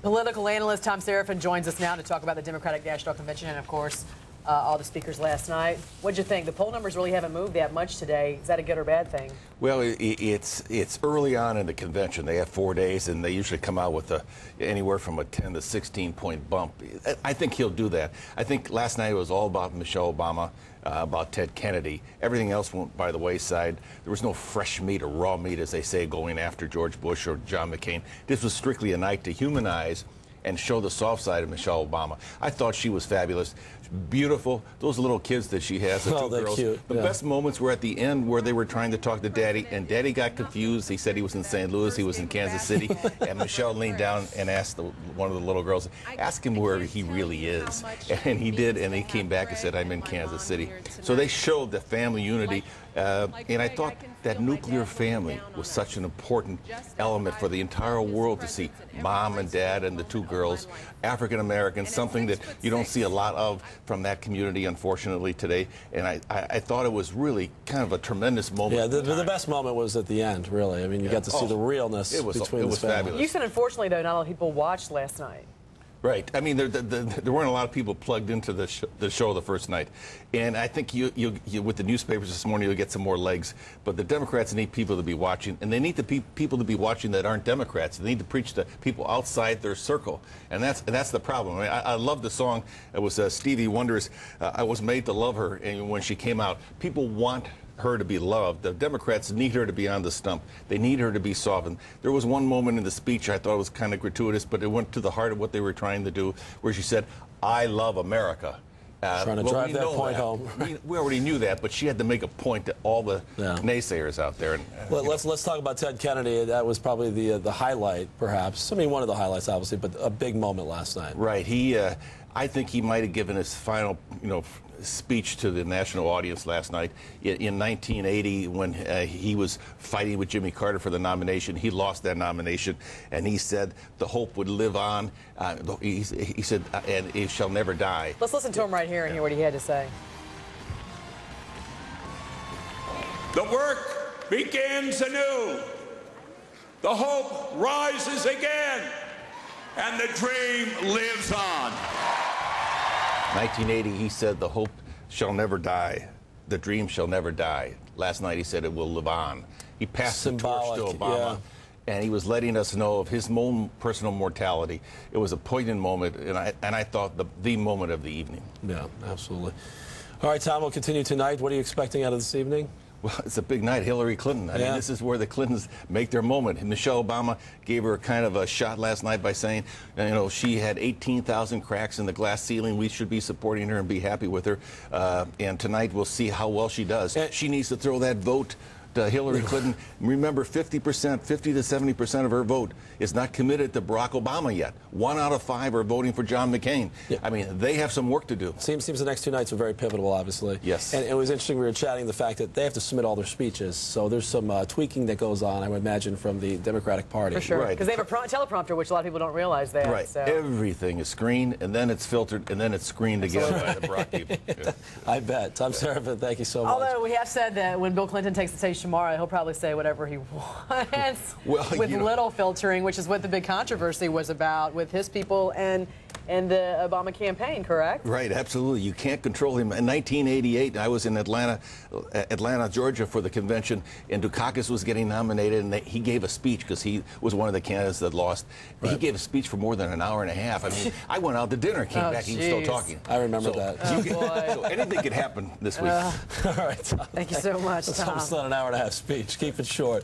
Political analyst Thom Serafin joins us now to talk about the Democratic National Convention and, of course, all the speakers last night. What'd you think? The poll numbers really haven't moved that much today. Is that a good or bad thing? Well, it's early on in the convention. They have 4 days, and they usually come out with anywhere from a 10 to 16-point bump. I think he'll do that. I think last night it was all about Michelle Obama, about Ted Kennedy. Everything else went by the wayside. There was no fresh meat or raw meat, as they say, going after George Bush or John McCain. This was strictly a night to humanize and show the soft side of Michelle Obama. I thought she was fabulous, beautiful. Those little kids that she has, the two girls. Cute. The best moments were at the end where they were trying to talk to Daddy, and Daddy got confused. He said he was in St. Louis, he was in Kansas City, and Michelle leaned down and asked one of the little girls, ask him where he really is. And he did, and he came back and said, I'm in Kansas City. So they showed the family unity, and I thought that nuclear family was such an important element for the entire world to see. Mom and Dad and the two girls, African Americans, something that you don't see a lot of from that community, unfortunately, today. And I thought it was really kind of a tremendous moment. Yeah, the best moment was at the end, really. I mean, you got to see the realness between the family. It was fabulous. You said, unfortunately, though, not a lot of people watched last night. Right. I mean, there weren't a lot of people plugged into the show the first night. And I think you with the newspapers this morning, you'll get some more legs. But the Democrats need people to be watching, and they need the people to be watching that aren't Democrats. They need to preach to people outside their circle. And that's the problem. I mean, I love the song. It was Stevie Wonder's I Was Made to Love Her. And when she came out, people want her to be loved. The Democrats need her to be on the stump. They need her to be softened. There was one moment in the speech I thought was kind of gratuitous, but it went to the heart of what they were trying to do, where she said, I love America. Trying to drive that point home. We already knew that, but she had to make a point to all the naysayers out there. Let's talk about Ted Kennedy. That was probably the highlight, perhaps. I mean, one of the highlights, obviously, but a big moment last night. Right. I think he might have given his final, speech to the national audience last night. In 1980, when he was fighting with Jimmy Carter for the nomination, he lost that nomination, and he said the hope would live on. He said, and it shall never die. Let's listen to him right here and hear what he had to say. The work begins anew. The hope rises again, and the dream lives on. 1980, he said, the hope shall never die. The dream shall never die. Last night, he said it will live on. He passed the torch to Obama, and he was letting us know of his own personal mortality. It was a poignant moment, and I thought the moment of the evening. Yeah, absolutely. All right, Thom, we'll continue tonight. What are you expecting out of this evening? Well, it's a big night. Hillary Clinton. I mean, this is where the Clintons make their moment. Michelle Obama gave her kind of a shot last night by saying, she had 18,000 cracks in the glass ceiling. We should be supporting her and be happy with her. And tonight we'll see how well she does. She needs to throw that vote to Hillary Clinton. Remember, 50 to 70% of her vote is not committed to Barack Obama yet. 1 out of 5 are voting for John McCain. Yeah. I mean, they have some work to do. Seems the next 2 nights are very pivotal, obviously. Yes. And it was interesting, we were chatting the fact that they have to submit all their speeches. So there's some tweaking that goes on, I would imagine, from the Democratic Party. For sure. Right. Because they have a teleprompter, which a lot of people don't realize that. Right. So. Everything is screened, and then it's filtered, and then it's screened again by the Barack people. Yeah. I bet. Thom Serafin, thank you so much. Although we have said that when Bill Clinton takes the stage tomorrow, he'll probably say whatever he wants with little filtering, which is what the big controversy was about with his people and the Obama campaign, correct? Right, absolutely. You can't control him. In 1988, I was in Atlanta, Georgia for the convention, and Dukakis was getting nominated, and he gave a speech because he was one of the candidates that lost. Right. He gave a speech for more than an hour and a half. I mean, I went out to dinner, came back, he was still talking. I remember that. So anything could happen this week. All right, Thom. Thank you so much, Thom. It's not an hour and a half speech. Keep it short.